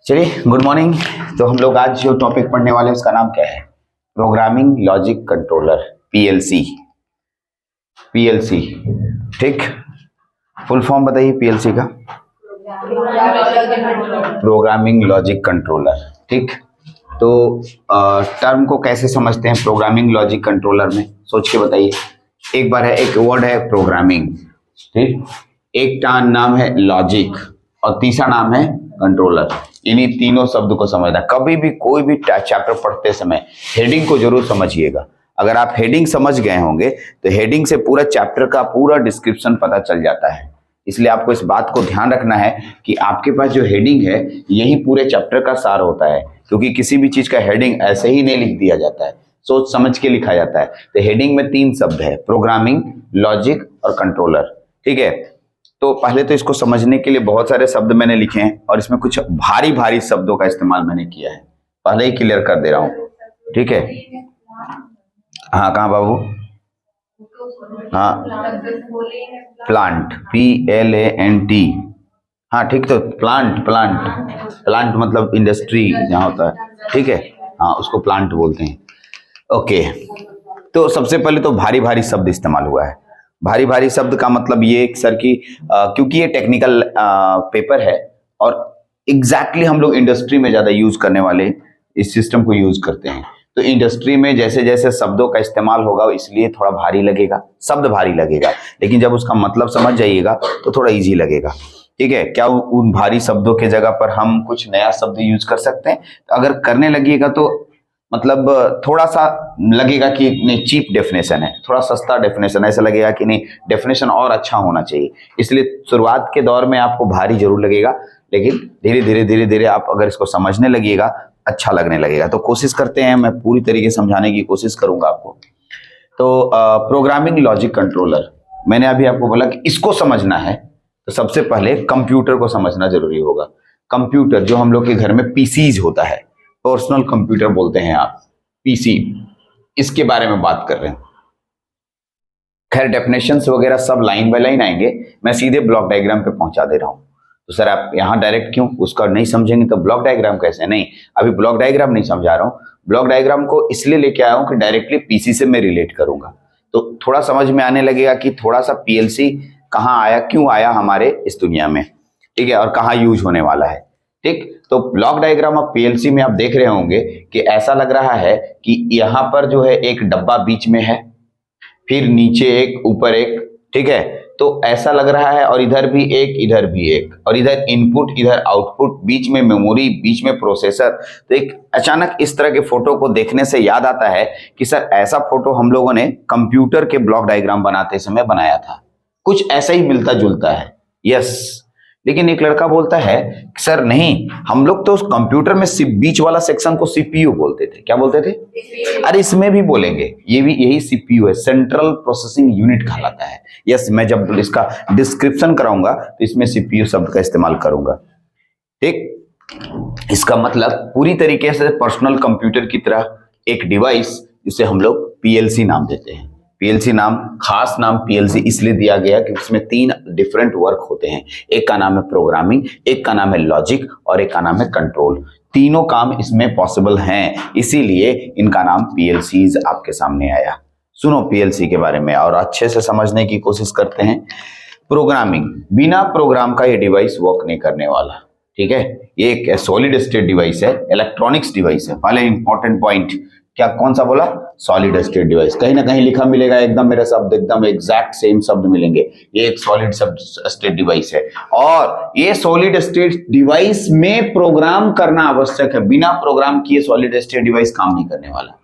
चलिए, good morning. तो हम लोग आज जो टॉपिक पढ़ने वाले हैं उसका नाम क्या है? Programming logic controller, PLC. PLC, ठीक। फुल फॉर्म बताइए पीएलसी का। प्रोग्रामिंग लॉजिक कंट्रोलर, ठीक। तो टर्म को कैसे समझते हैं प्रोग्रामिंग लॉजिक कंट्रोलर में, सोच के बताइए। एक बार है, एक वर्ड है प्रोग्रामिंग, ठीक। एक नाम है लॉजिक और तीसरा नाम है कंट्रोलर। इन्हीं तीनों शब्द को समझना। कभी भी कोई भी चैप्टर पढ़ते समय हेडिंग को जरूर समझिएगा। अगर आप हेडिंग समझ गए होंगे तो हेडिंग से पूरा चैप्टर का पूरा डिस्क्रिप्शन पता चल जाता है। इसलिए आपको इस बात को ध्यान रखना है कि आपके पास जो हेडिंग है यही पूरे चैप्टर का सार होता है, क्योंकि किसी भी चीज का हेडिंग ऐसे ही नहीं लिख दिया जाता है, सोच समझ के लिखा जाता है। तो हेडिंग में 3 शब्द है, प्रोग्रामिंग, लॉजिक और कंट्रोलर, ठीक है। तो पहले तो इसको समझने के लिए बहुत सारे शब्द मैंने लिखे हैं और इसमें कुछ भारी भारी शब्दों का इस्तेमाल मैंने किया है, पहले ही क्लियर कर दे रहा हूं, ठीक है। हाँ, कहाँ बाबू? हाँ, प्लांट, PLANT। हाँ ठीक, तो प्लांट प्लांट मतलब इंडस्ट्री जहाँ होता है, ठीक है। हाँ, उसको प्लांट बोलते हैं। ओके, तो सबसे पहले तो भारी भारी शब्द इस्तेमाल हुआ है। भारी भारी शब्द का मतलब ये सर कि क्योंकि ये टेक्निकल पेपर है और एग्जैक्टली हम लोग इंडस्ट्री में ज्यादा यूज करने वाले इस सिस्टम को यूज करते हैं। तो इंडस्ट्री में जैसे जैसे शब्दों का इस्तेमाल होगा इसलिए थोड़ा भारी लगेगा, शब्द भारी लगेगा, लेकिन जब उसका मतलब समझ जाइएगा तो थोड़ा इजी लगेगा, ठीक है। क्या उन भारी शब्दों के जगह पर हम कुछ नया शब्द यूज कर सकते हैं? तो अगर करने लगिएगा तो मतलब थोड़ा सा लगेगा कि नहीं, चीप डेफिनेशन है, थोड़ा सस्ता डेफिनेशन, ऐसा लगेगा कि नहीं, डेफिनेशन और अच्छा होना चाहिए। इसलिए शुरुआत के दौर में आपको भारी जरूर लगेगा, लेकिन धीरे धीरे आप अगर इसको समझने लगिएगा अच्छा लगने लगेगा। तो कोशिश करते हैं, मैं पूरी तरीके से समझाने की कोशिश करूंगा आपको। तो प्रोग्रामिंग लॉजिक कंट्रोलर, मैंने अभी आपको बोला कि इसको समझना है तो सबसे पहले कंप्यूटर को समझना जरूरी होगा। कंप्यूटर जो हम लोग के घर में पीसीज होता है, पर्सनल कंप्यूटर बोलते हैं आप, पीसी, इसके बारे में बात कर रहे हैं। खैर डेफिनेशंस वगैरह सब लाइन बाय लाइन आएंगे, मैं सीधे ब्लॉक डायग्राम पे पहुंचा दे रहा हूं। तो सर आप यहाँ डायरेक्ट क्यों, उसका नहीं समझेंगे तो ब्लॉक डायग्राम कैसे? नहीं, अभी ब्लॉक डायग्राम नहीं समझा रहा हूँ। ब्लॉक डायग्राम को इसलिए लेके आया हूँ कि डायरेक्टली पीसी से मैं रिलेट करूंगा, तो थोड़ा समझ में आने लगेगा कि थोड़ा सा पीएलसी कहाँ आया, क्यों आया हमारे इस दुनिया में, ठीक है, और कहाँ यूज होने वाला है, ठीक। तो ब्लॉक डायग्राम ऑफ पीएलसी में आप देख रहे होंगे कि ऐसा लग रहा है कि यहाँ पर जो है एक डब्बा बीच में है, फिर नीचे एक, ऊपर एक, ठीक है। तो ऐसा लग रहा है, और इधर भी एक, इधर भी एक, और इधर इनपुट, इधर आउटपुट, बीच में मेमोरी, बीच में प्रोसेसर। तो एक अचानक इस तरह के फोटो को देखने से याद आता है कि सर ऐसा फोटो हम लोगों ने कंप्यूटर के ब्लॉक डायग्राम बनाते समय बनाया था, कुछ ऐसा ही मिलता जुलता है। यस, लेकिन एक लड़का बोलता है सर नहीं, हम लोग तो उस कंप्यूटर में बीच वाला सेक्शन को सीपीयू बोलते थे। क्या बोलते थे? अरे इसमें भी बोलेंगे, ये भी यही सीपीयू है, सेंट्रल प्रोसेसिंग यूनिट कहलाता है। यस, मैं जब इसका डिस्क्रिप्शन कराऊंगा तो इसमें सीपीयू शब्द का इस्तेमाल करूंगा, ठीक। इसका मतलब पूरी तरीके से पर्सनल कंप्यूटर की तरह एक डिवाइस जिसे हम लोग पीएलसी नाम देते हैं। पीएलसी नाम, खास नाम पीएलसी इसलिए दिया गया कि उसमें 3 डिफरेंट वर्क होते हैं। एक का नाम है प्रोग्रामिंग, एक का नाम है लॉजिक और एक का नाम है कंट्रोल। तीनों काम इसमें पॉसिबल हैं, इसीलिए इनका नाम पीएलसीज आपके सामने आया। सुनो पीएलसी के बारे में और अच्छे से समझने की कोशिश करते हैं। प्रोग्रामिंग, बिना प्रोग्राम का ये डिवाइस वर्क नहीं करने वाला, ठीक है। ये एक सॉलिड स्टेट डिवाइस है, इलेक्ट्रॉनिक्स डिवाइस है। पहले इंपॉर्टेंट पॉइंट क्या, कौन सा बोला? Solid state device. कहीं ना कहीं लिखा मिलेगा एकदम, मेरे शब्द एकदम एग्जैक्ट सेम शब्द मिलेंगे। ये एक सॉलिड स्टेट डिवाइस है और ये सॉलिड स्टेट डिवाइस में प्रोग्राम करना आवश्यक है। बिना प्रोग्राम किए सॉलिड स्टेट डिवाइस काम नहीं करने वाला।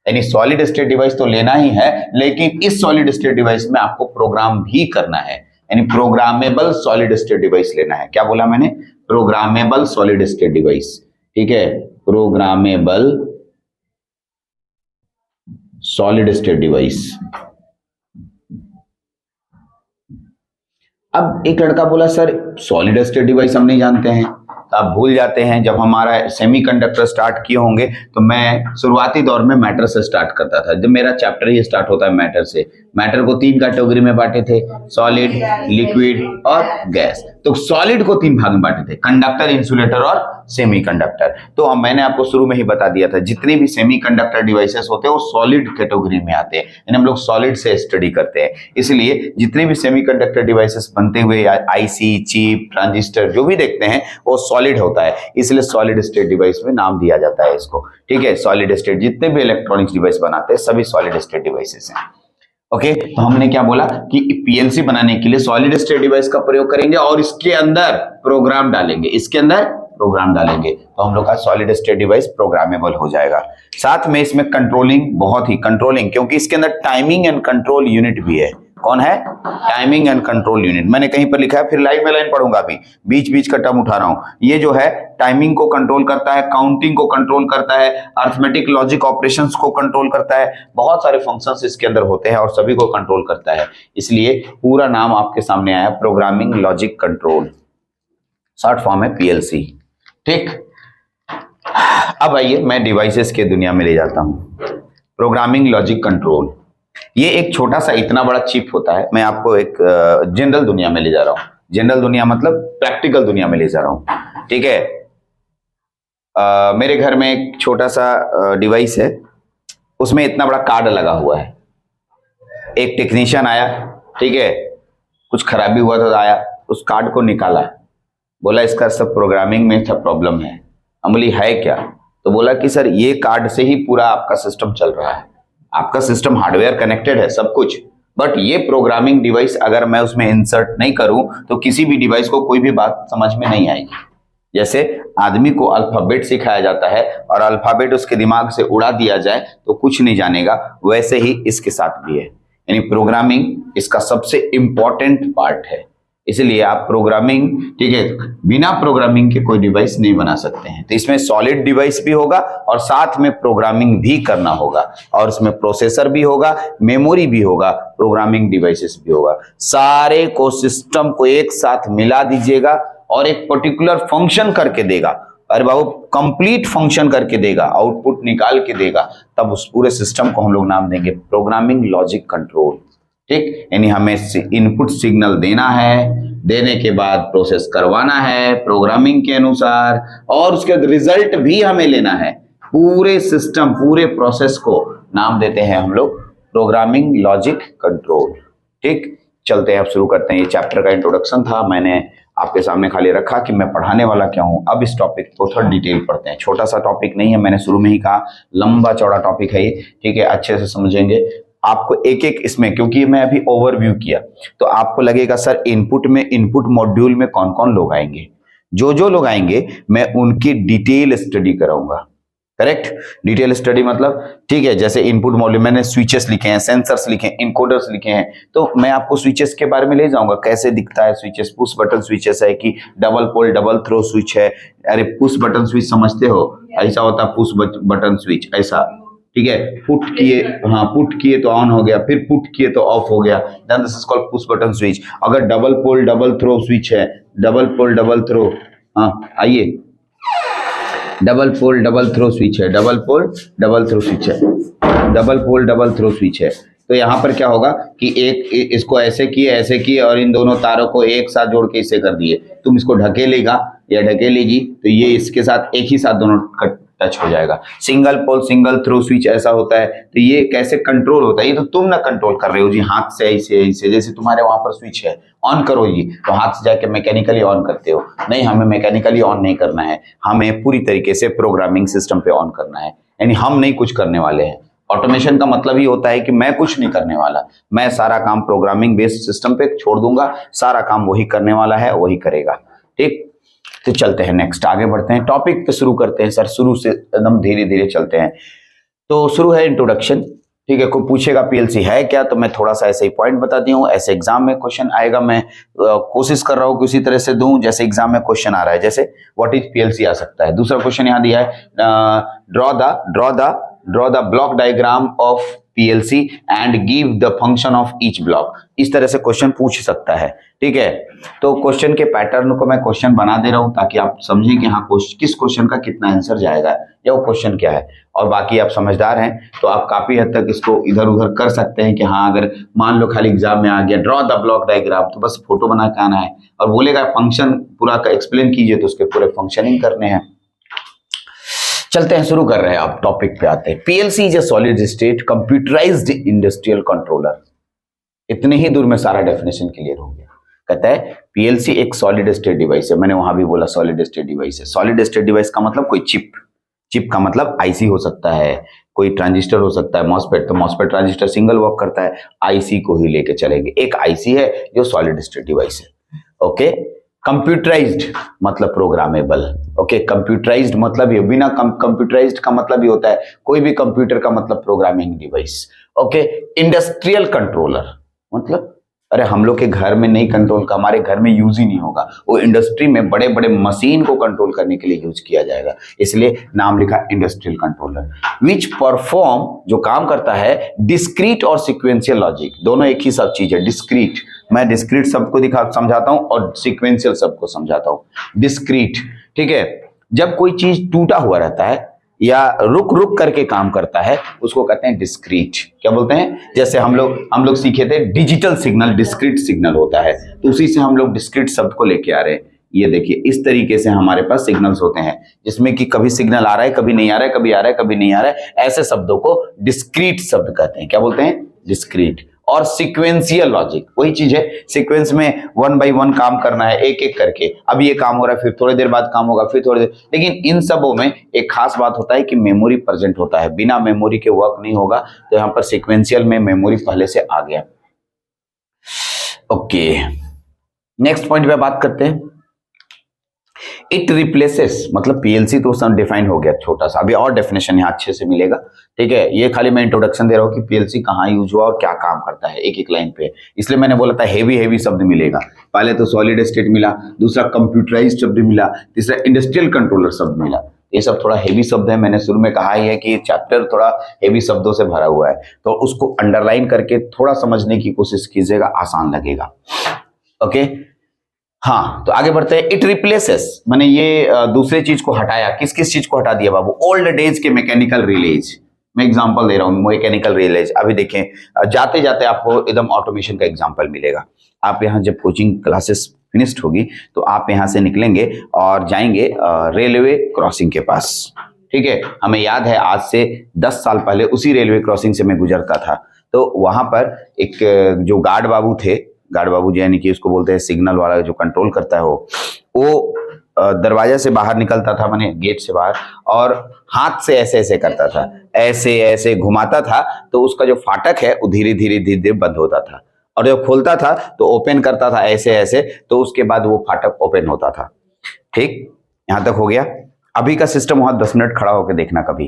यानी सॉलिड स्टेट डिवाइस तो लेना ही है, लेकिन इस सॉलिड स्टेट डिवाइस में आपको प्रोग्राम भी करना है, यानी प्रोग्रामेबल सॉलिड स्टेट डिवाइस लेना है। क्या बोला मैंने? प्रोग्रामेबल सॉलिड स्टेट डिवाइस, ठीक है, प्रोग्रामेबल सॉलिड स्टेट डिवाइस। अब एक लड़का बोला सर सॉलिड स्टेट डिवाइस हम नहीं जानते हैं, तो आप भूल जाते हैं जब हमारा सेमीकंडक्टर स्टार्ट किए होंगे तो मैं शुरुआती दौर में मैटर से स्टार्ट करता था। जब मेरा चैप्टर ही स्टार्ट होता है मैटर से। मैटर को 3 कैटेगरी में बांटे थे, सॉलिड, लिक्विड और गैस। तो सॉलिड को 3 भाग में बांटे थे, कंडक्टर, इंसुलेटर और सेमीकंडक्टर। तो अब मैंने आपको शुरू में ही बता दिया था जितने भी सेमीकंडक्टर डिवाइसेस होते हैं वो सॉलिड कैटेगरी में आते हैं, यानी हम लोग सॉलिड से स्टडी करते हैं। इसलिए जितने भी सेमीकंडक्टर डिवाइसेस बनते हुए आईसी, चिप, ट्रांजिस्टर जो भी देखते हैं वो सॉलिड होता है, इसलिए सॉलिड स्टेट डिवाइस में नाम दिया जाता है इसको। ठीक है, सॉलिड स्टेट जितने भी इलेक्ट्रॉनिक्स डिवाइस बनाते हैं सभी सॉलिड स्टेट डिवाइसेस हैं। ओके, तो हमने क्या बोला कि पीएलसी बनाने के लिए सॉलिड स्टेट डिवाइस का प्रयोग करेंगे और इसके अंदर प्रोग्राम डालेंगे, इसके अंदर प्रोग्राम डालेंगे, तो हम लोग का सॉलिड स्टेट डिवाइस प्रोग्रामेबल हो जाएगा। साथ में इसमें कंट्रोलिंग, बहुत ही कंट्रोलिंग, क्योंकि इसके अंदर टाइमिंग एंड कंट्रोल यूनिट भी है। कौन है? Timing and control unit. मैंने कहीं पर लिखा है, फिर लाइन में लाइन पढ़ूंगा, अभी बीच बीच का टर्म उठा रहा हूं। ये जो है टाइमिंग को कंट्रोल करता है, काउंटिंग को कंट्रोल करता है, अर्थमेटिक लॉजिक ऑपरेशंस को कंट्रोल करता है, बहुत सारे फंक्शंस इसके अंदर होते हैं और सभी को कंट्रोल करता है। इसलिए पूरा नाम आपके सामने आया, programming logic control, short form है पीएलसी। ठीक, अब आइए मैं डिवाइसेस के दुनिया में ले जाता हूं। प्रोग्रामिंग लॉजिक कंट्रोल, ये एक छोटा सा इतना बड़ा चिप होता है। मैं आपको एक जनरल दुनिया में ले जा रहा हूं, जनरल दुनिया मतलब प्रैक्टिकल दुनिया में ले जा रहा हूं। ठीक है, मेरे घर में एक छोटा सा डिवाइस है, उसमें इतना बड़ा कार्ड लगा हुआ है। एक टेक्नीशियन आया, ठीक है, कुछ खराबी हुआ तो आया, उस कार्ड को निकाला, बोला इसका सब प्रोग्रामिंग में सब प्रॉब्लम है। हम बोली है क्या? तो बोला कि सर ये कार्ड से ही पूरा आपका सिस्टम चल रहा है, आपका सिस्टम हार्डवेयर कनेक्टेड है सब कुछ, बट ये प्रोग्रामिंग डिवाइस अगर मैं उसमें इंसर्ट नहीं करूं तो किसी भी डिवाइस को कोई भी बात समझ में नहीं आएगी। जैसे आदमी को अल्फाबेट सिखाया जाता है और अल्फाबेट उसके दिमाग से उड़ा दिया जाए तो कुछ नहीं जानेगा, वैसे ही इसके साथ भी है। यानी प्रोग्रामिंग इसका सबसे इंपॉर्टेंट पार्ट है। इसलिए आप प्रोग्रामिंग, ठीक है, बिना प्रोग्रामिंग के कोई डिवाइस नहीं बना सकते हैं। तो इसमें सॉलिड डिवाइस भी होगा और साथ में प्रोग्रामिंग भी करना होगा, और इसमें प्रोसेसर भी होगा, मेमोरी भी होगा, प्रोग्रामिंग डिवाइसेस भी होगा। सारे को सिस्टम को एक साथ मिला दीजिएगा और एक पर्टिकुलर फंक्शन करके देगा। अरे बाबू, कंप्लीट फंक्शन करके देगा, आउटपुट निकाल के देगा, तब उस पूरे सिस्टम को हम लोग नाम देंगे प्रोग्रामिंग लॉजिक कंट्रोल। ठीक, यानी हमें इनपुट सिग्नल देना है, देने के बाद प्रोसेस करवाना है प्रोग्रामिंग के अनुसार, और उसके बाद रिजल्ट भी हमें लेना है। पूरे सिस्टम, पूरे प्रोसेस को नाम देते हैं हम लोग प्रोग्रामिंग लॉजिक कंट्रोल। ठीक, चलते हैं, अब शुरू करते हैं। ये चैप्टर का इंट्रोडक्शन था, मैंने आपके सामने खाली रखा कि मैं पढ़ाने वाला क्या हूं। अब इस टॉपिक को थोड़ा डिटेल पढ़ते हैं। छोटा सा टॉपिक नहीं है, मैंने शुरू में ही कहा, लंबा चौड़ा टॉपिक है ये। ठीक है, अच्छे से समझेंगे आपको एक एक इसमें, क्योंकि मैं अभी ओवरव्यू किया तो आपको लगेगा सर इनपुट में, इनपुट मॉड्यूल में कौन कौन लोग आएंगे। जो लोग आएंगे मैं उनकी डिटेल स्टडी कराऊंगा। करेक्ट, डिटेल स्टडी मतलब, ठीक है, जैसे इनपुट मॉड्यूल मैंने स्विचेस लिखे हैं, सेंसर्स लिखे हैं, इनकोडर्स लिखे हैं, तो मैं आपको स्विचेस के बारे में ले जाऊंगा, कैसे दिखता है स्विचेस, पुश बटन स्विचेस है कि double pole double throw switch है। अरे पुश बटन स्विच समझते हो, ऐसा होता है पुश बटन स्विच, ऐसा, ठीक है, पुट किए, हाँ पुट किए तो ऑन हो गया, फिर पुट किए तो ऑफ हो गया, then this is called push button switch. अगर double pole double throw switch है, डबल पोल डबल थ्रो, हाँ आइए, double pole double throw switch है, double pole double throw switch है, double pole double throw switch है। तो यहाँ पर क्या होगा कि एक इसको ऐसे किए और इन दोनों तारों को एक साथ जोड़ के इसे कर दिए, तुम इसको ढकेलेगा या ढकेलेगी तो ये इसके साथ एक ही साथ दोनों टच हो जाएगा। Single pole single throw switch ऐसा होता है, तो ये कैसे कंट्रोल होता है, ये तो तुम ना कंट्रोल कर रहे हो जी, हाथ से ऐसे ऐसे, जैसे तुम्हारे वहां पर स्विच है, ऑन करो जी, तो हाथ से जाके मैकेनिकली ऑन करते हो, नहीं हमें मैकेनिकली ऑन नहीं करना है, हमें पूरी तरीके से प्रोग्रामिंग सिस्टम पे ऑन करना है। यानी हम नहीं कुछ करने वाले हैं। ऑटोमेशन का मतलब ही होता है कि मैं कुछ नहीं करने वाला, मैं सारा काम प्रोग्रामिंग बेस्ड सिस्टम पे छोड़ दूंगा, सारा काम वही करने वाला है, वही करेगा। ठीक, तो चलते हैं नेक्स्ट, आगे बढ़ते हैं, टॉपिक पे शुरू करते हैं। सर शुरू से एकदम धीरे धीरे चलते हैं। तो शुरू है इंट्रोडक्शन, ठीक है। कोई पूछेगा पीएलसी है क्या, तो मैं थोड़ा सा ऐसे ही पॉइंट बताती हूँ, ऐसे एग्जाम में क्वेश्चन आएगा, मैं कोशिश कर रहा हूँ कि उसी तरह से दूं जैसे एग्जाम में क्वेश्चन आ रहा है। जैसे व्हाट इज पीएलसी आ सकता है। दूसरा क्वेश्चन यहाँ दिया है, draw the block diagram of PLC and give the function of each block. इस तरह से क्वेश्चन पूछ सकता है, ठीक है। तो क्वेश्चन के पैटर्न को मैं क्वेश्चन बना दे रहा हूं ताकि आप समझें कि हाँ किस क्वेश्चन का कितना आंसर जाएगा या वो क्वेश्चन क्या है। और बाकी आप समझदार हैं तो आप काफी हद तक इसको इधर उधर कर सकते हैं कि हाँ अगर मान लो खाली एग्जाम में आ गया ड्रॉ द ब्लॉक डायग्राम, तो बस फोटो बना के आना है और बोलेगा फंक्शन पूरा का एक्सप्लेन कीजिए, तो उसके पूरे फंक्शनिंग करने हैं। चलते हैं, शुरू कर रहे हैं, आप टॉपिक पे आते हैं। PLC is a solid state computerised industrial controller. इतने ही दूर में सारा डेफिनेशन क्लियर हो गया। कहता है पीएलसी एक सॉलिड स्टेट डिवाइस है, मैंने वहां भी बोला सॉलिड स्टेट डिवाइस है। सॉलिड स्टेट डिवाइस का मतलब कोई चिप, चिप का मतलब आईसी हो सकता है, कोई ट्रांजिस्टर हो सकता है, मॉसफेट, तो मॉसफेट ट्रांजिस्टर सिंगल वर्क करता है, आईसी को ही लेके चलेंगे। एक आईसी है जो सॉलिड स्टेट डिवाइस है। ओके, कंप्यूटराइज्ड मतलब प्रोग्रामेबल। ओके, कंप्यूटराइज्ड मतलब ये, बिना कंप्यूटराइज्ड का मतलब ये होता है कोई भी कंप्यूटर का मतलब programming device. Okay, industrial controller मतलब अरे हम लोग के घर में नहीं कंट्रोल का, हमारे घर में यूज ही नहीं होगा, वो इंडस्ट्री में बड़े बड़े मशीन को कंट्रोल करने के लिए यूज किया जाएगा, इसलिए नाम लिखा इंडस्ट्रियल कंट्रोलर। विच परफॉर्म, जो काम करता है डिस्क्रीट और सिक्वेंशियल लॉजिक, दोनों एक ही सब चीज है। डिस्क्रीट, मैं डिस्क्रीट शब्द को समझाता हूं और सिक्वेंशियल शब्द को समझाता हूं। डिस्क्रीट, ठीक है, जब कोई चीज टूटा हुआ रहता है या रुक रुक करके काम करता है उसको कहते हैं डिस्क्रीट। क्या बोलते हैं? जैसे हम लोग सीखे थे डिजिटल सिग्नल डिस्क्रीट सिग्नल होता है, तो उसी से हम लोग डिस्क्रीट शब्द को लेके आ रहे हैं। ये देखिए इस तरीके से हमारे पास सिग्नल्स होते हैं जिसमें कि कभी सिग्नल आ रहा है, कभी नहीं आ रहा है, कभी आ रहा है, कभी नहीं आ रहा है। ऐसे शब्दों को डिस्क्रीट शब्द कहते हैं। क्या बोलते हैं? डिस्क्रीट। और सीक्वेंशियल लॉजिक वही चीज है, सीक्वेंस में 1 बाय 1 काम करना है, एक एक करके। अब ये काम हो रहा है, फिर थोड़ी देर बाद काम होगा, फिर थोड़ी देर। लेकिन इन सबों में एक खास बात होता है कि मेमोरी प्रेजेंट होता है, बिना मेमोरी के वर्क नहीं होगा। तो यहाँ पर सीक्वेंशियल में मेमोरी पहले से आ गया। ओके, नेक्स्ट पॉइंट पे बात करते हैं। इट रिप्लेसेस, मतलब पीएलसी तो सब डिफाइन हो गया छोटा सा, अभी और डेफिनेशन यहाँ अच्छे से मिलेगा, ठीक है। ये खाली मैं इंट्रोडक्शन दे रहा हूँ कि पीएलसी कहाँ यूज हुआ और क्या काम करता है एक एक लाइन पे, इसलिए मैंने बोला था हेवी शब्द मिलेगा। पहले तो सॉलिड स्टेट मिला, दूसरा कंप्यूटराइज्ड शब्द मिला, तीसरा इंडस्ट्रियल कंट्रोलर शब्द मिला। ये सब थोड़ा हेवी शब्द है, मैंने शुरू में कहा ही है कि चैप्टर थोड़ा हेवी शब्दों से भरा हुआ है, तो उसको अंडरलाइन करके थोड़ा समझने की कोशिश कीजिएगा, आसान लगेगा। ओके, हाँ, तो आगे बढ़ते हैं। इट रिप्लेसेस माने ये दूसरे चीज को हटाया। किस किस चीज को हटा दिया बाबू? ओल्ड डेज के मैकेनिकल रिलेज। मैं एग्जांपल दे रहा हूँ, मैकेनिकल रिलेज। अभी देखें, जाते जाते आपको एकदम ऑटोमेशन का एग्जांपल मिलेगा। आप यहाँ जब कोचिंग क्लासेस फिनिश्ड होगी तो आप यहाँ से निकलेंगे और जाएंगे रेलवे क्रॉसिंग के पास, ठीक है। हमें याद है आज से 10 साल पहले उसी रेलवे क्रॉसिंग से मैं गुजरता था, तो वहां पर एक जो गार्ड बाबू थे, गार्ड बाबू जी यानी कि उसको बोलते हैं सिग्नल वाला जो कंट्रोल करता है, वो दरवाजे से बाहर निकलता था, माने गेट से बाहर, और हाथ से ऐसे ऐसे करता था, ऐसे ऐसे घुमाता था, तो उसका जो फाटक है वो धीरे धीरे बंद होता था, और जब खोलता था तो ओपन करता था ऐसे ऐसे, तो उसके बाद वो फाटक ओपन होता था। ठीक, यहां तक हो गया। अभी का सिस्टम वहां 10 मिनट खड़ा होकर देखना, कभी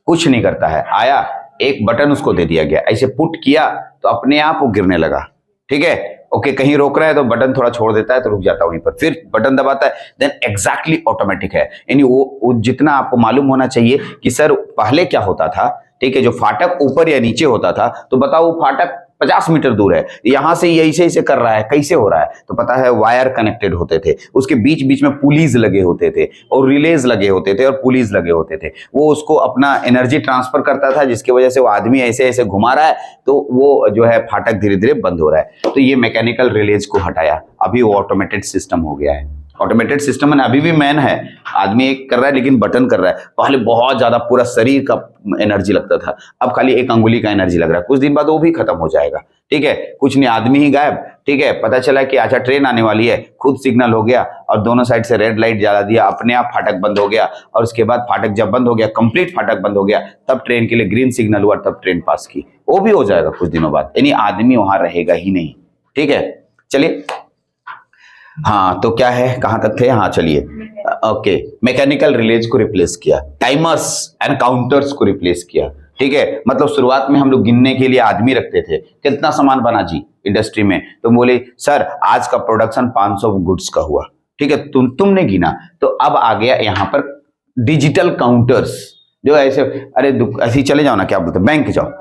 कुछ नहीं करता है। आया, एक बटन उसको दे दिया गया, ऐसे पुट किया तो अपने आप वो गिरने लगा, ठीक है। ओके, कहीं रोक रहा है तो बटन थोड़ा छोड़ देता है तो रुक जाता है वहीं पर, फिर बटन दबाता है, देन एग्जैक्टली ऑटोमेटिक है। यानी वो जितना आपको मालूम होना चाहिए कि सर पहले क्या होता था, ठीक है, जो फाटक ऊपर या नीचे होता था, तो बताओ वो फाटक 50 मीटर दूर है, यहां से ये ऐसे ऐसे कर रहा है, कैसे हो रहा है? तो पता है वायर कनेक्टेड होते थे, उसके बीच बीच में पुलीज लगे होते थे और रिलेज लगे होते थे और पुलीज लगे होते थे। वो उसको अपना एनर्जी ट्रांसफर करता था, जिसकी वजह से वो आदमी ऐसे ऐसे घुमा रहा है तो वो जो है फाटक धीरे धीरे बंद हो रहा है। तो ये मैकेनिकल रिलेज को हटाया, अभी वो ऑटोमेटेड सिस्टम हो गया है। ऑटोमेटेड सिस्टम में अभी भी मैन है, आदमी एक कर रहा है लेकिन बटन कर रहा है। पहले बहुत ज्यादा पूरा शरीर का एनर्जी लगता था, अब खाली एक अंगुली का एनर्जी लग रहा है, कुछ दिन बाद वो भी खत्म हो जाएगा, ठीक है। कुछ नहीं, आदमी ही गायब, ठीक है। पता चला कि अच्छा ट्रेन आने वाली है, खुद सिग्नल हो गया और दोनों साइड से रेड लाइट जला दिया, अपने आप फाटक बंद हो गया, और उसके बाद फाटक जब बंद हो गया, कंप्लीट फाटक बंद हो गया, तब ट्रेन के लिए ग्रीन सिग्नल हुआ, तब ट्रेन पास की। वो भी हो जाएगा कुछ दिनों बाद, यानी आदमी वहां रहेगा ही नहीं, ठीक है। चलिए, हाँ, तो क्या है, कहां तक थे? हाँ चलिए, ओके, मैकेनिकल रिलेज को रिप्लेस किया, टाइमर्स एंड काउंटर्स को रिप्लेस किया, ठीक है। मतलब शुरुआत में हम लोग गिनने के लिए आदमी रखते थे, कितना सामान बना जी इंडस्ट्री में, तो बोले सर आज का प्रोडक्शन 500 गुड्स का हुआ, ठीक है, तुमने गिना। तो अब आ गया यहाँ पर डिजिटल काउंटर्स, जो ऐसे, अरे ऐसे ही चले जाओ ना, क्या बोलते, बैंक जाओ,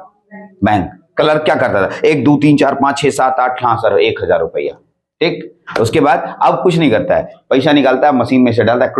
बैंक क्लर्क क्या करता था, 1 2 3 4 5 6 7 8, हाँ सर 1000 रुपया, ठीक। उसके बाद अब कुछ नहीं करता है, पैसा निकालता है मशीन में से डालता है,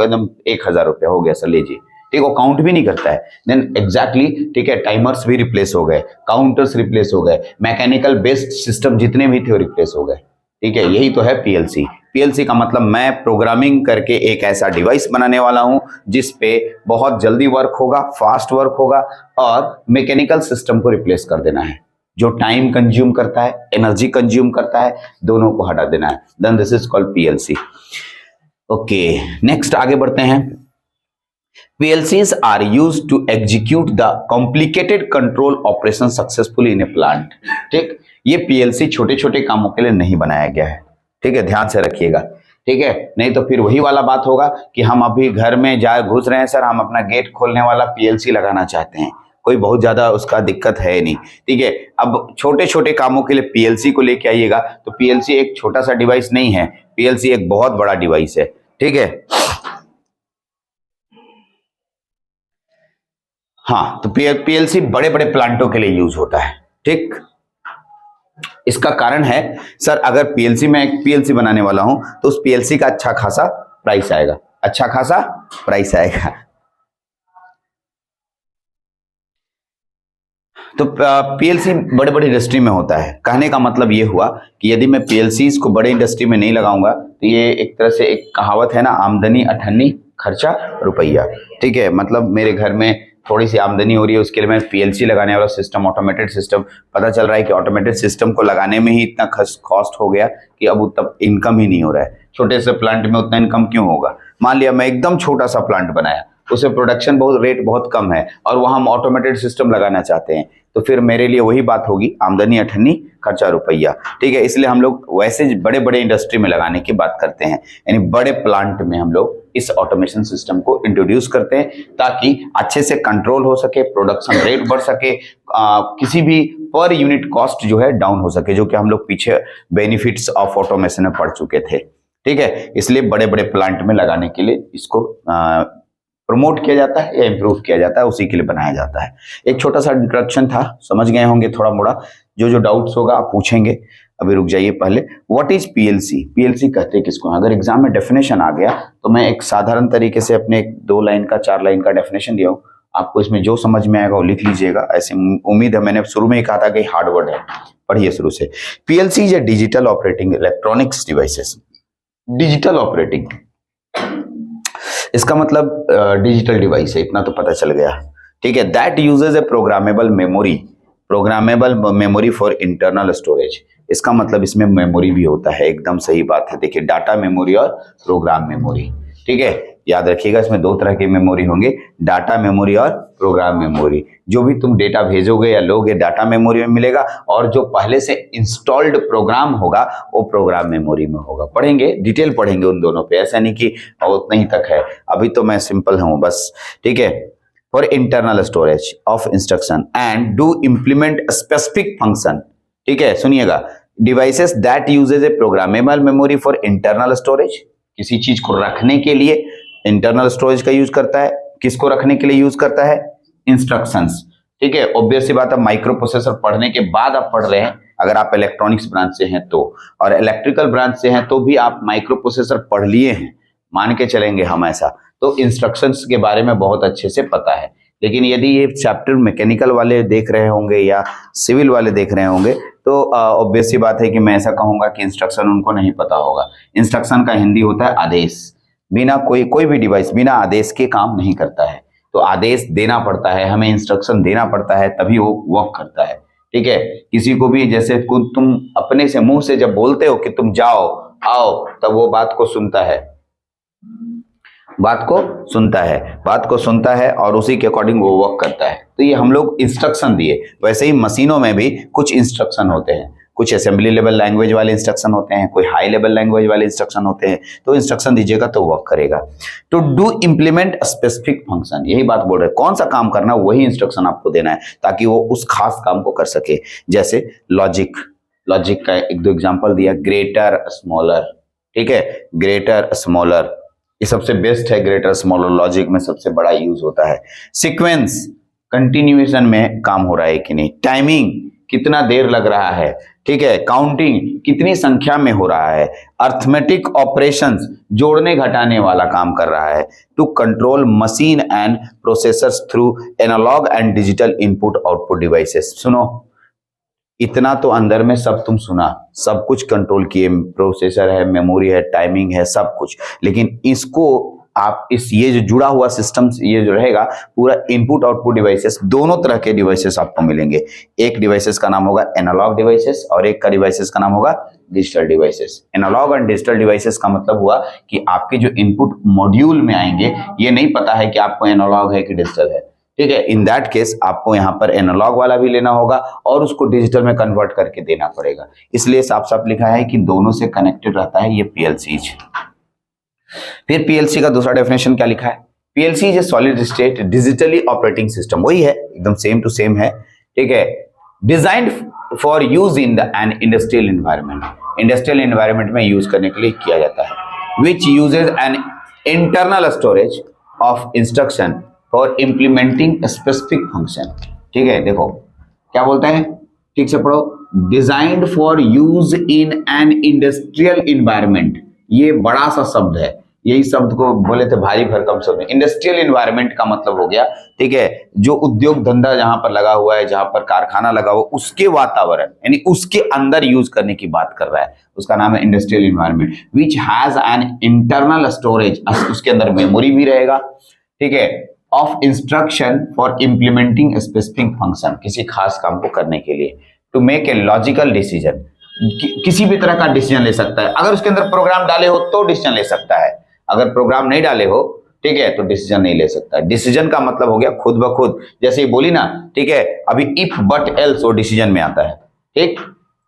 एकदम 1000 रुपया हो गया सर लीजिए, ठीक। वो काउंट भी नहीं करता है। देन एग्जैक्टली, ठीक है, टाइमर्स भी रिप्लेस हो गए, काउंटर्स रिप्लेस हो गए, मैकेनिकल बेस्ड सिस्टम जितने भी थे वो रिप्लेस हो गए, ठीक है। यही तो है पीएलसी। पीएलसी का मतलब मैं प्रोग्रामिंग करके एक ऐसा डिवाइस बनाने वाला हूं जिस पे बहुत जल्दी वर्क होगा, फास्ट वर्क होगा, और मैकेनिकल सिस्टम को रिप्लेस कर देना है जो टाइम कंज्यूम करता है, एनर्जी कंज्यूम करता है, दोनों को हटा देना है। Then this is called PLC. Okay, next आगे बढ़ते हैं। PLCs are used to execute the complicated control operation successfully in a plant। ठीक, ये PLC छोटे छोटे कामों के लिए नहीं बनाया गया है, ठीक है, ध्यान से रखिएगा, ठीक है। नहीं तो फिर वही वाला बात होगा कि हम अभी घर में जा घुस रहे हैं सर, हम अपना गेट खोलने वाला PLC लगाना चाहते हैं, कोई बहुत ज्यादा उसका दिक्कत है नहीं, ठीक है। अब छोटे छोटे कामों के लिए PLC को लेके आइएगा तो PLC एक छोटा सा डिवाइस नहीं है, PLC एक बहुत बड़ा डिवाइस है, ठीक है। हाँ, तो पीएलसी बड़े बड़े प्लांटों के लिए यूज होता है, ठीक। इसका कारण है सर, अगर पीएलसी में एक पीएलसी बनाने वाला हूं तो उस पीएलसी का अच्छा खासा प्राइस आएगा, अच्छा खासा प्राइस आएगा। तो पीएलसी बड़े बड़े इंडस्ट्री में होता है। कहने का मतलब ये हुआ कि यदि मैं पीएलसीज को बड़े इंडस्ट्री में नहीं लगाऊंगा तो ये एक तरह से एक कहावत है ना, आमदनी अठन्नी खर्चा रुपया, ठीक है। मतलब मेरे घर में थोड़ी सी आमदनी हो रही है, उसके लिए मैं पीएलसी लगाने वाला सिस्टम, ऑटोमेटेड सिस्टम, पता चल रहा है कि ऑटोमेटेड सिस्टम को लगाने में ही इतना कॉस्ट हो गया कि अब उतना इनकम ही नहीं हो रहा है। छोटे से प्लांट में उतना इनकम क्यों होगा? मान लिया मैं एकदम छोटा सा प्लांट बनाया, उसे प्रोडक्शन रेट बहुत कम है और वहां हम ऑटोमेटेड सिस्टम लगाना चाहते हैं, तो फिर मेरे लिए वही बात होगी, आमदनी अठन्नी खर्चा रुपया, ठीक है। इसलिए हम लोग वैसे बड़े बड़े इंडस्ट्री में लगाने की बात करते हैं, यानी बड़े प्लांट में हम लोग इस ऑटोमेशन सिस्टम को इंट्रोड्यूस करते हैं ताकि अच्छे से कंट्रोल हो सके, प्रोडक्शन रेट बढ़ सके, किसी भी पर यूनिट कॉस्ट जो है डाउन हो सके, जो कि हम लोग पीछे बेनिफिट्स ऑफ ऑटोमेशन में पढ़ चुके थे, ठीक है। इसलिए बड़े बड़े प्लांट में लगाने के लिए इसको प्रमोट किया जाता है या इंप्रूव किया जाता है, उसी के लिए बनाया जाता है। एक छोटा सा इंट्रोडक्शन था, समझ गए होंगे थोड़ा मोड़ा। जो डाउट्स होगा आप पूछेंगे, अभी रुक जाइए पहले। What is PLC? पीएलसी कहते हैं किसको? अगर एग्जाम में डेफिनेशन आ गया तो मैं एक साधारण तरीके से अपने 2 लाइन का 4 लाइन का डेफिनेशन दिया हूं, आपको इसमें जो समझ में आएगा वो लिख लीजिएगा। ऐसे उम्मीद है, मैंने शुरू में ही कहा था कि हार्ड वर्ड है, पढ़िए शुरू से। PLC is A digital operating electronics devices. Digital operating, इसका मतलब डिजिटल डिवाइस है, इतना तो पता चल गया, ठीक है। That usage A programmable memory for internal storage. इसका मतलब इसमें मेमोरी भी होता है, एकदम सही बात है। देखिए, डाटा मेमोरी और प्रोग्राम मेमोरी, ठीक है, याद रखिएगा। इसमें 2 तरह की मेमोरी होंगे, डाटा मेमोरी और प्रोग्राम मेमोरी। जो भी तुम डेटा भेजोगे या लोगे डाटा मेमोरी में मिलेगा, और जो पहले से इंस्टॉल्ड प्रोग्राम होगा वो प्रोग्राम मेमोरी में होगा। पढ़ेंगे, डिटेल पढ़ेंगे उन दोनों पे, ऐसा नहीं कि उतना ही तक है, अभी तो मैं सिंपल हूं बस, ठीक है। For internal storage of instruction and do implement specific function, ठीक है, सुनिएगा। Devices that usage A programmable memory for internal storage, किसी चीज को रखने के लिए इंटरनल स्टोरेज का यूज करता है। किसको रखने के लिए यूज करता है? इंस्ट्रक्शंस, ठीक है। ऑब्वियस सी बात है, माइक्रो प्रोसेसर पढ़ने के बाद आप पढ़ रहे हैं, अगर आप इलेक्ट्रॉनिक्स ब्रांच से हैं तो, और इलेक्ट्रिकल ब्रांच से हैं तो भी आप माइक्रो प्रोसेसर पढ़ लिए हैं, मान के चलेंगे हम ऐसा, तो इंस्ट्रक्शंस के बारे में बहुत अच्छे से पता है। लेकिन यदि ये चैप्टर मैकेनिकल वाले देख रहे होंगे या सिविल वाले देख रहे होंगे तो ऑब्वियस सी बात है कि मैं ऐसा कहूंगा कि इंस्ट्रक्शन उनको नहीं पता होगा। इंस्ट्रक्शन का हिंदी होता है आदेश। बिना कोई भी डिवाइस बिना आदेश के काम नहीं करता है, तो आदेश देना पड़ता है, हमें इंस्ट्रक्शन देना पड़ता है, तभी वो वर्क करता है, ठीक है। किसी को भी जैसे खुद तुम अपने से मुंह से जब बोलते हो कि तुम जाओ आओ, तब वो बात को सुनता है, बात को सुनता है और उसी के अकॉर्डिंग वो वर्क करता है। तो ये हम लोग इंस्ट्रक्शन दिए। वैसे ही मशीनों में भी कुछ इंस्ट्रक्शन होते हैं, कुछ असेंबली लेवल लैंग्वेज वाले इंस्ट्रक्शन होते हैं, कोई हाई लेवल लैंग्वेज वाले इंस्ट्रक्शन होते हैं। तो इंस्ट्रक्शन दीजिएगा तो वर्क करेगा। To do implement specific function, यही बात बोल रहे हैं, कौन सा काम करना है वही इंस्ट्रक्शन आपको देना है ताकि वो उस खास काम को कर सके। जैसे लॉजिक का 1-2 एग्जाम्पल दिया, ग्रेटर स्मॉलर, ठीक है, ग्रेटर स्मॉलर ये सबसे बेस्ट है। ग्रेटर स्मॉलर लॉजिक में सबसे बड़ा यूज होता है। सीक्वेंस कंटिन्यूएशन में काम हो रहा है कि नहीं, टाइमिंग कितना देर लग रहा है, ठीक है, काउंटिंग कितनी संख्या में हो रहा है, अर्थमेटिक ऑपरेशंस जोड़ने घटाने वाला काम कर रहा है, to control machine and processors through analog and digital input output devices. सुनो, इतना तो अंदर में सब तुम सुना, सब कुछ कंट्रोल किए, प्रोसेसर है, मेमोरी है, टाइमिंग है, सब कुछ, लेकिन इसको आप ये जो जुड़ा हुआ सिस्टम ये जो रहेगा पूरा इनपुट आउटपुट डिवाइसेस, दोनों तरह के डिवाइसेस आपको मिलेंगे। एक डिवाइसेस का नाम होगा एनालॉग डिवाइसेस और एक का डिवाइसेस का नाम होगा digital devices. Analog and digital devices का मतलब हुआ कि आपके जो इनपुट मॉड्यूल में आएंगे, ये नहीं पता है कि आपको एनालॉग है कि डिजिटल है, ठीक है। इन दैट केस आपको यहाँ पर एनालॉग वाला भी लेना होगा और उसको डिजिटल में कन्वर्ट करके देना पड़ेगा। इसलिए साफ साफ लिखा है कि दोनों से कनेक्टेड रहता है ये पीएलसीज। फिर पीएलसी का दूसरा डेफिनेशन क्या लिखा है, PLC is a solid state digitally operating system, वही है, एकदम सेम टू सेम है, ठीक है। Designed for use in the an industrial environment, industrial environment में यूज करने के लिए किया जाता है। Which uses an internal storage of instruction for implementing specific function, ठीक है। देखो क्या बोलता है, ठीक से पढ़ो, designed for use in an industrial environment, ये बड़ा सा शब्द है, यही शब्द को बोले थे भारी भरकम शब्द में। इंडस्ट्रियल एनवायरनमेंट का मतलब हो गया, ठीक है, जो उद्योग धंधा जहां पर लगा हुआ है, जहां पर कारखाना लगा हुआ, उसके वातावरण यानी उसके अंदर यूज करने की बात कर रहा है, उसका नाम है industrial environment. Which has an internal storage, उसके अंदर मेमोरी भी रहेगा, ठीक है, of instruction for implementing specific function, किसी खास काम को करने के लिए, to make a logical decision, किसी भी तरह का डिसीजन ले सकता है। अगर उसके अंदर प्रोग्राम डाले हो तो डिसीजन ले सकता है, अगर प्रोग्राम नहीं डाले हो, ठीक है, तो डिसीजन नहीं ले सकता। डिसीजन का मतलब हो गया खुद ब खुद, जैसे ही बोली ना, ठीक है, अभी इफ बट एल्स वो डिसीजन में आता है, ठीक।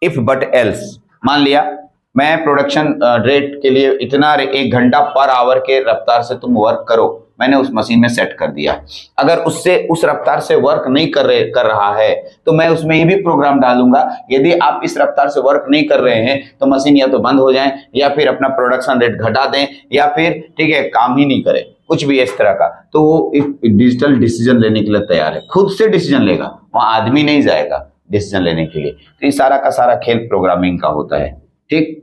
इफ बट एल्स, मान लिया मैं प्रोडक्शन रेट के लिए इतना 1 घंटा पर आवर के रफ्तार से तुम वर्क करो, मैंने उस मशीन में सेट कर दिया। अगर उससे उस रफ्तार से वर्क नहीं कर रहा है तो मैं उसमें ये भी प्रोग्राम डालूंगा, यदि आप इस रफ्तार से वर्क नहीं कर रहे हैं तो मशीन या तो बंद हो जाए या फिर अपना प्रोडक्शन रेट घटा दें या फिर, ठीक है, काम ही नहीं करे, कुछ भी इस तरह का। तो वो डिजिटल डिसीजन लेने के लिए तैयार है, खुद से डिसीजन लेगा, वहां आदमी नहीं जाएगा डिसीजन लेने के लिए। तो ये सारा का सारा खेल प्रोग्रामिंग का होता है, ठीक।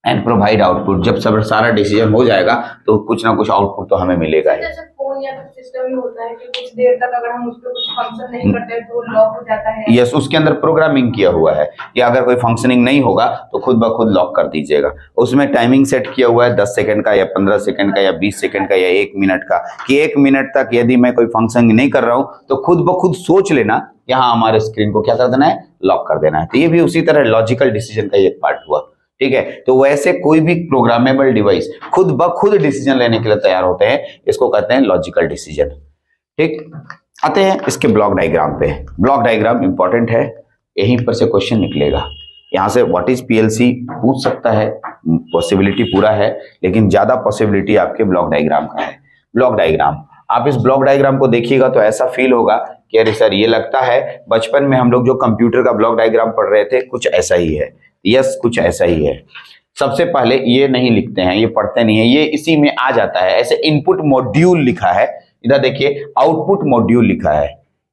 एंड प्रोवाइड आउटपुट, जब सब सारा डिसीजन हो जाएगा तो कुछ ना कुछ आउटपुट तो हमें मिलेगा ही। जैसे फोन या फिर सिस्टम में होता है कि कुछ देर तक अगर हम उस पर कुछ फंक्शन नहीं करते तो लॉक हो जाता है। यस, उसके अंदर प्रोग्रामिंग किया हुआ है कि अगर कोई फंक्शनिंग नहीं होगा तो खुद ब खुद लॉक कर दीजिएगा। उसमें टाइमिंग सेट किया हुआ है 10 सेकंड का या 15 सेकंड का या 20 सेकंड का या 1 मिनट का, कि 1 मिनट तक यदि मैं कोई फंक्शन नहीं कर रहा हूं तो खुद ब खुद सोच लेना, यहाँ हमारे स्क्रीन को क्या कर देना है, लॉक कर देना है। तो ये भी उसी तरह लॉजिकल डिसीजन का एक पार्ट हुआ, ठीक है। तो वैसे कोई भी प्रोग्रामेबल डिवाइस खुद ब खुद डिसीजन लेने के लिए तैयार होते हैं, इसको कहते हैं लॉजिकल डिसीजन, ठीक। आते हैं इसके ब्लॉक डायग्राम पे। ब्लॉक डायग्राम इंपॉर्टेंट है, यहीं पर से क्वेश्चन निकलेगा। यहाँ से व्हाट इज पीएलसी पूछ सकता है, पॉसिबिलिटी पूरा है, लेकिन ज्यादा पॉसिबिलिटी आपके ब्लॉक डायग्राम का है। ब्लॉक डायग्राम, आप इस ब्लॉक डायग्राम को देखिएगा तो ऐसा फील होगा कि अरे सर ये लगता है बचपन में हम लोग जो कंप्यूटर का ब्लॉक डायग्राम पढ़ रहे थे कुछ ऐसा ही है। यस, कुछ ऐसा ही है। सबसे पहले ये नहीं लिखते हैं, ये पढ़ते नहीं है, ये इसी में आ जाता है। ऐसे इनपुट मॉड्यूल लिखा है, इधर देखिए आउटपुट मॉड्यूल लिखा है,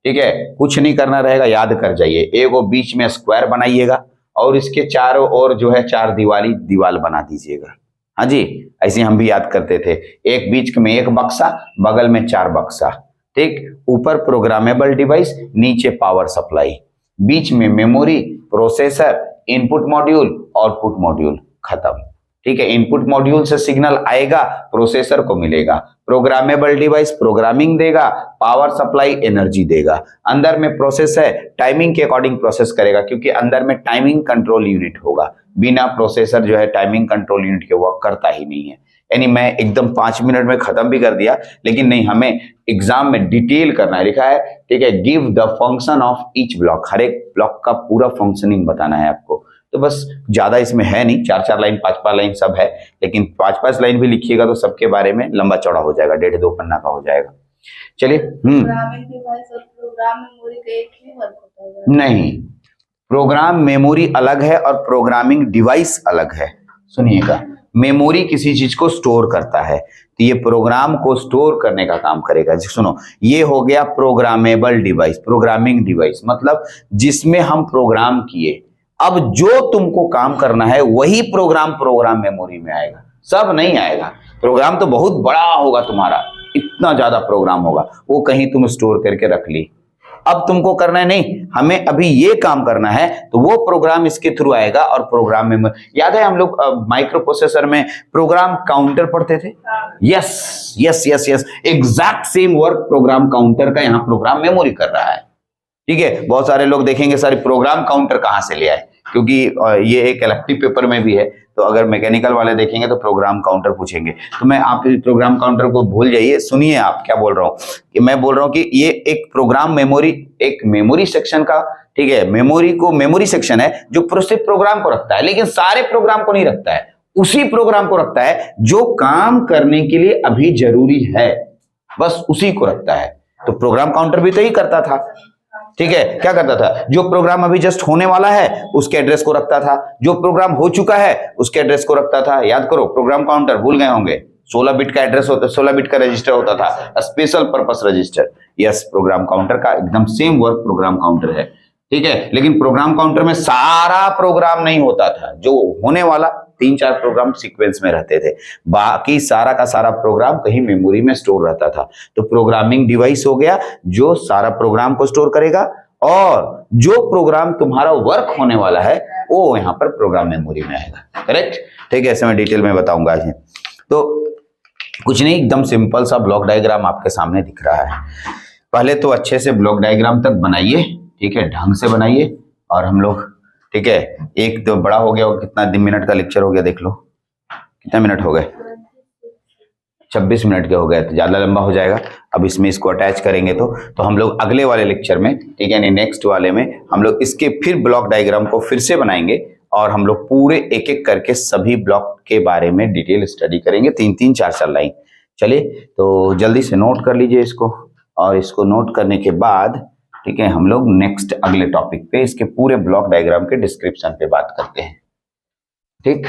ठीक है। कुछ नहीं करना रहेगा, याद कर जाइए। एक वो बीच में स्क्वायर बनाइएगा और इसके चारों ओर जो है 4 दीवाल बना दीजिएगा। हाँ जी, ऐसे हम भी याद करते थे। एक बीच में एक बक्सा, बगल में 4 बक्सा, ठीक। ऊपर प्रोग्रामेबल डिवाइस, नीचे पावर सप्लाई, बीच में memory, processor, input module, output module, खत्म, ठीक है। इनपुट मॉड्यूल से सिग्नल आएगा, प्रोसेसर को मिलेगा, प्रोग्रामेबल डिवाइस प्रोग्रामिंग देगा, पावर सप्लाई एनर्जी देगा। अंदर में प्रोसेस है, टाइमिंग के अकॉर्डिंग प्रोसेस करेगा, क्योंकि अंदर में टाइमिंग कंट्रोल यूनिट होगा। बिना प्रोसेसर जो है टाइमिंग कंट्रोल यूनिट के वर्क करता ही नहीं है। यानी मैं एकदम 5 मिनट में खत्म भी कर दिया, लेकिन नहीं, हमें एग्जाम में डिटेल करना है, लिखा है, ठीक है, give the function of each block, हर एक ब्लॉक का पूरा फंक्शनिंग बताना है आपको। तो बस ज्यादा इसमें है नहीं, 4-4 लाइन 5-5 लाइन सब है, लेकिन 5-5 लाइन भी लिखिएगा तो सबके बारे में लंबा चौड़ा हो जाएगा, 1.5-2 पन्ना का हो जाएगा। चलिए, प्रोग्रामिंग डिवाइस और प्रोग्राम मेमोरी का एक ही वर्क होता है? नहीं, प्रोग्राम मेमोरी अलग है और प्रोग्रामिंग डिवाइस अलग है। सुनिएगा, मेमोरी किसी चीज को स्टोर करता है, तो ये प्रोग्राम को स्टोर करने का काम करेगा। सुनो, ये हो गया प्रोग्रामेबल डिवाइस, प्रोग्रामिंग डिवाइस मतलब जिसमें हम प्रोग्राम किए, अब जो तुमको काम करना है वही प्रोग्राम मेमोरी में आएगा, सब नहीं आएगा। प्रोग्राम तो बहुत बड़ा होगा तुम्हारा, इतना ज्यादा प्रोग्राम होगा, वो कहीं तुम स्टोर करके रख ली। अब तुमको करना है नहीं, हमें अभी ये काम करना है, तो वो प्रोग्राम इसके थ्रू आएगा और प्रोग्राम में याद है हम लोग माइक्रो प्रोसेसर में प्रोग्राम काउंटर पढ़ते थे। Yes yes yes yes, exact same work program counter का यहाँ प्रोग्राम मेमोरी कर रहा है। ठीक है, बहुत सारे लोग देखेंगे सारे प्रोग्राम काउंटर कहां से ले आए, क्योंकि ये एक इलेक्टिव पेपर में भी है, तो अगर मैकेनिकल वाले देखेंगे तो प्रोग्राम काउंटर पूछेंगे। तो मैं आप प्रोग्राम काउंटर को भूल जाइए, सुनिए आप क्या बोल रहा हूँ कि मैं बोल रहा हूँ कि ये एक प्रोग्राम मेमोरी, एक मेमोरी सेक्शन का, ठीक है, मेमोरी सेक्शन है जो सिर्फ प्रोग्राम को रखता है, लेकिन सारे प्रोग्राम को नहीं रखता है, उसी प्रोग्राम को रखता है जो काम करने के लिए अभी जरूरी है, बस उसी को रखता है। तो प्रोग्राम काउंटर भी तो ही करता था। ठीक है, क्या करता था, जो प्रोग्राम अभी जस्ट होने वाला है उसके एड्रेस को रखता था, जो प्रोग्राम हो चुका है उसके एड्रेस को रखता था। याद करो, प्रोग्राम काउंटर भूल गए होंगे, 16 बिट का एड्रेस होता, 16 बिट का रजिस्टर होता था, special purpose register. Yes, program counter का एकदम सेम वर्क प्रोग्राम काउंटर है। ठीक है, लेकिन प्रोग्राम काउंटर में सारा प्रोग्राम नहीं होता था, जो होने वाला 3-4 प्रोग्राम सीक्वेंस में रहते थे, बाकी सारा का सारा प्रोग्राम कहीं मेमोरी में स्टोर रहता था। तो प्रोग्रामिंग डिवाइस हो गया जो सारा प्रोग्राम को स्टोर करेगा, और जो प्रोग्राम तुम्हारा वर्क होने वाला है वो यहाँ पर प्रोग्राम मेमोरी में आएगा। करेक्ट? ठीक है, ऐसे मैं डिटेल में बताऊंगा आज। तो कुछ नहीं, एकदम सिंपल सा ब्लॉक डायग्राम आपके सामने दिख रहा है। पहले तो अच्छे से ब्लॉक डायग्राम तक बनाइए, ठीक है, ढंग से बनाइए। और हम लोग, ठीक है, एक तो बड़ा हो गया, और कितना मिनट का लेक्चर हो गया देख लो, कितने मिनट हो गए, 26 मिनट के हो गए, तो ज्यादा लंबा हो जाएगा। अब इसमें इसको अटैच करेंगे तो हम लोग अगले वाले लेक्चर में, ठीक है, नेक्स्ट वाले में हम लोग इसके फिर ब्लॉक डायग्राम को फिर से बनाएंगे, और हम लोग पूरे एक एक करके सभी ब्लॉक के बारे में डिटेल स्टडी करेंगे, 3-3, 4-4 लाइन। चलिए, तो जल्दी से नोट कर लीजिए इसको, और इसको नोट करने के बाद, ठीक है, हम लोग नेक्स्ट अगले टॉपिक पे इसके पूरे ब्लॉक डायग्राम के डिस्क्रिप्शन पे बात करते हैं। ठीक।